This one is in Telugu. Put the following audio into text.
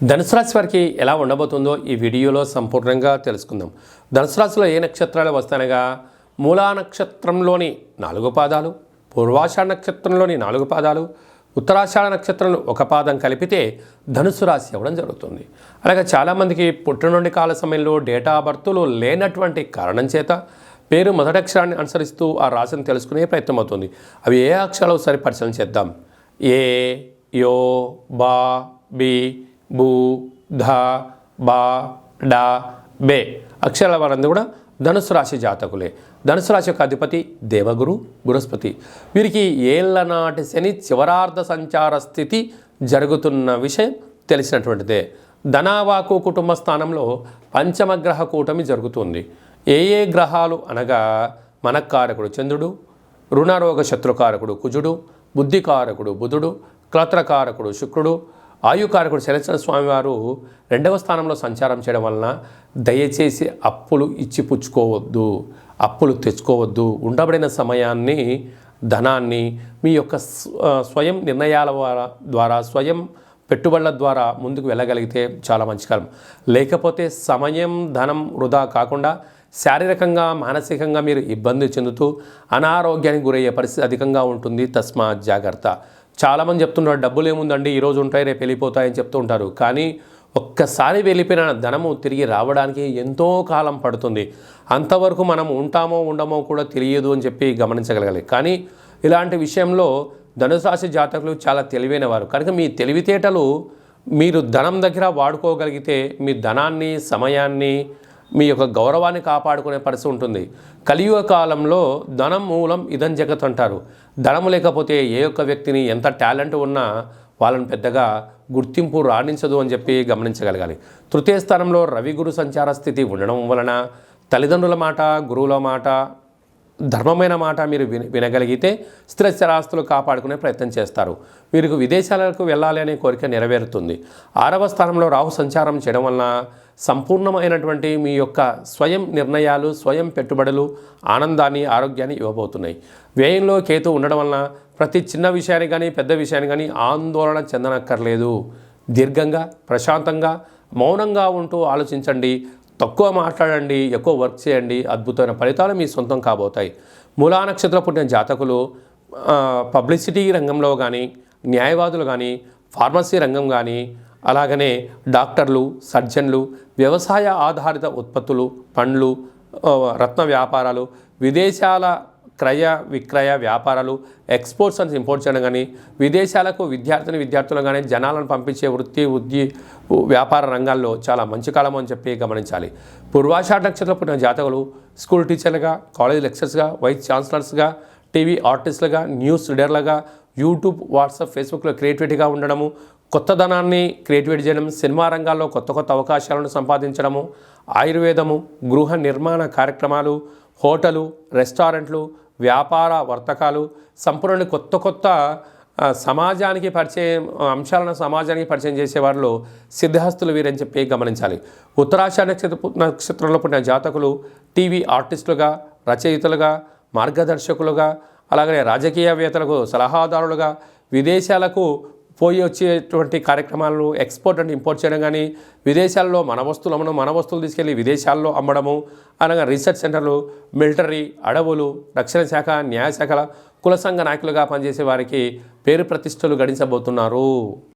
ధనుసు రాశి వారికి ఎలా ఉండబోతుందో ఈ వీడియోలో సంపూర్ణంగా తెలుసుకుందాం. ధనుసు రాశిలో ఏ నక్షత్రాలు వస్తానగా మూలా నక్షత్రంలోని 4 పాదాలు, పూర్వాషాఢ నక్షత్రంలోని 4 పాదాలు, ఉత్తరాషాఢ నక్షత్రంలో 1 పాదం కలిపితే ధనుసు రాశి అవ్వడం జరుగుతుంది. అలాగే చాలామందికి పుట్టినుండి కాల సమయంలో డేటా బర్తులు లేనటువంటి కారణం చేత పేరు మొదటి అక్షరాన్ని అనుసరిస్తూ ఆ రాశిని తెలుసుకునే ప్రయత్నం అవుతుంది. అవి ఏ అక్షరాలు ఒకసారి పరిశీలన చేద్దాం. ఏ, యో, బా, బి, బు, ధ, బా, డా, బే అక్షరాల వారందరూ కూడా ధనుసు రాశి జాతకులే. ధనుసు రాశి యొక్క అధిపతి దేవగురు బృహస్పతి. వీరికి ఏళ్ల నాటి శని చివరార్ధ సంచార స్థితి జరుగుతున్న విషయం తెలిసినటువంటిదే. ధనావాకు కుటుంబ స్థానంలో పంచమగ్రహ కూటమి జరుగుతుంది. ఏ గ్రహాలు అనగా మనకారకుడు చంద్రుడు, రుణరోగ శత్రుకారకుడు కుజుడు, బుద్ధికారకుడు బుధుడు, క్లత్రకారకుడు శుక్రుడు, ఆయుకారకుడు శనిచర స్వామివారు 2వ స్థానంలో సంచారం చేయడం వలన దయచేసి అప్పులు ఇచ్చి పుచ్చుకోవద్దు, అప్పులు తెచ్చుకోవద్దు. ఉండబడిన సమయాన్ని, ధనాన్ని మీ యొక్క స్వయం నిర్ణయాల ద్వారా స్వయం పెట్టుబడుల ద్వారా ముందుకు వెళ్ళగలిగితే చాలా మంచి కాలం. లేకపోతే సమయం ధనం వృధా కాకుండా శారీరకంగా మానసికంగా మీరు ఇబ్బంది చెందుతూ అనారోగ్యానికి గురయ్యే పరిస్థితి అధికంగా ఉంటుంది. తస్మాత్ జాగ్రత్త. చాలామంది చెప్తున్నారు డబ్బులు ఏముందండి ఈరోజు ఉంటాయి రేపు వెళ్ళిపోతాయని చెప్తూ ఉంటారు. కానీ ఒక్కసారి వెళ్ళిపోయిన ధనము తిరిగి రావడానికి ఎంతో కాలం పడుతుంది. అంతవరకు మనం ఉంటామో ఉండమో కూడా తెలియదు అని చెప్పి గమనించగలగాలి. కానీ ఇలాంటి విషయంలో ధనుసు రాశి జాతకులు చాలా తెలివైన వారు కనుక మీ తెలివితేటలు మీరు ధనం దగ్గర వాడుకోగలిగితే మీ ధనాన్ని, సమయాన్ని, మీ యొక్క గౌరవాన్ని కాపాడుకునే పరిస్థితి ఉంటుంది. కలియుగ కాలంలో ధనం మూలం ఇదం జగత్ అంటారు. ధనము లేకపోతే ఏ ఒక్క వ్యక్తిని ఎంత టాలెంట్ ఉన్నా వాళ్ళని పెద్దగా గుర్తింపు రాణించదు అని చెప్పి గమనించగలగాలి. తృతీయ స్థానంలో రవి గురు సంచార స్థితి ఉండడం వలన తల్లిదండ్రుల మాట, గురువుల మాట, ధర్మమైన మాట మీరు వినగలిగితే స్థిర స్థిరాస్తులు కాపాడుకునే ప్రయత్నం చేస్తారు. వీరికి విదేశాలకు వెళ్ళాలి అనే కోరిక నెరవేరుతుంది. 6వ స్థానంలో రాహు సంచారం చేయడం వలన సంపూర్ణమైనటువంటి మీ యొక్క స్వయం నిర్ణయాలు, స్వయం పెట్టుబడులు ఆనందాన్ని, ఆరోగ్యాన్ని ఇవ్వబోతున్నాయి. వ్యయంలో కేతు ఉండడం వలన ప్రతి చిన్న విషయాన్ని కానీ పెద్ద విషయాన్ని కానీ ఆందోళన చెందనక్కర్లేదు. దీర్ఘంగా, ప్రశాంతంగా, మౌనంగా ఉంటూ ఆలోచించండి. తక్కువ మాట్లాడండి, ఎక్కువ వర్క్ చేయండి. అద్భుతమైన ఫలితాలు మీ సొంతం కాబోతాయి. మూలా నక్షత్రం పుట్టిన జాతకులు పబ్లిసిటీ రంగంలో కానీ, న్యాయవాదులు కానీ, ఫార్మసీ రంగం కానీ, అలాగనే డాక్టర్లు, సర్జన్లు, వ్యవసాయ ఆధారిత ఉత్పత్తులు, పండ్లు, రత్న వ్యాపారాలు, విదేశాల క్రయ విక్రయ వ్యాపారాలు, ఎక్స్పోర్ట్స్ అండ్ ఇంపోర్ట్ చేయడం కానీ, విదేశాలకు విద్యార్థులు కానీ జనాలను పంపించే వృత్తి వ్యాపార రంగాల్లో చాలా మంచి కాలం అని చెప్పి గమనించాలి. పూర్వాషాఢ నక్షత్రం పుట్టిన జాతకులు స్కూల్ టీచర్లుగా, కాలేజ్ లెక్చరర్స్గా, వైస్ ఛాన్సలర్స్గా, టీవీ ఆర్టిస్టులుగా, న్యూస్ రీడర్లుగా, యూట్యూబ్, వాట్సాప్, ఫేస్బుక్లో క్రియేటివిటీగా ఉండడము, కొత్త ధనాన్ని క్రియేటివిటీ చేయడం, సినిమా రంగాల్లో కొత్త అవకాశాలను సంపాదించడము, ఆయుర్వేదము, గృహ నిర్మాణ కార్యక్రమాలు, హోటలు, రెస్టారెంట్లు, వ్యాపార వర్తకాలు, సంపూర్ణ కొత్త సమాజానికి పరిచయం అంశాలను సమాజానికి పరిచయం చేసేవారిలో సిద్ధహస్తులు వీరని చెప్పి గమనించాలి. ఉత్తరాషాఢ నక్షత్రంలో పుట్టిన జాతకులు టీవీ ఆర్టిస్టులుగా, రచయితలుగా, మార్గదర్శకులుగా, అలాగే రాజకీయవేత్తలకు సలహాదారులుగా, విదేశాలకు పోయి వచ్చేటువంటి కార్యక్రమాలను ఎక్స్పోర్ట్ అండ్ ఇంపోర్ట్ చేయడం కానీ, విదేశాల్లో మన వస్తువులు తీసుకెళ్ళి విదేశాల్లో అమ్మడము, అలాగే రీసెర్చ్ సెంటర్లు, మిలిటరీ, అడవులు, రక్షణ శాఖ, న్యాయశాఖల కుల సంఘ నాయకులుగా పనిచేసే వారికి పేరు ప్రతిష్టలు గడించబోతున్నారు.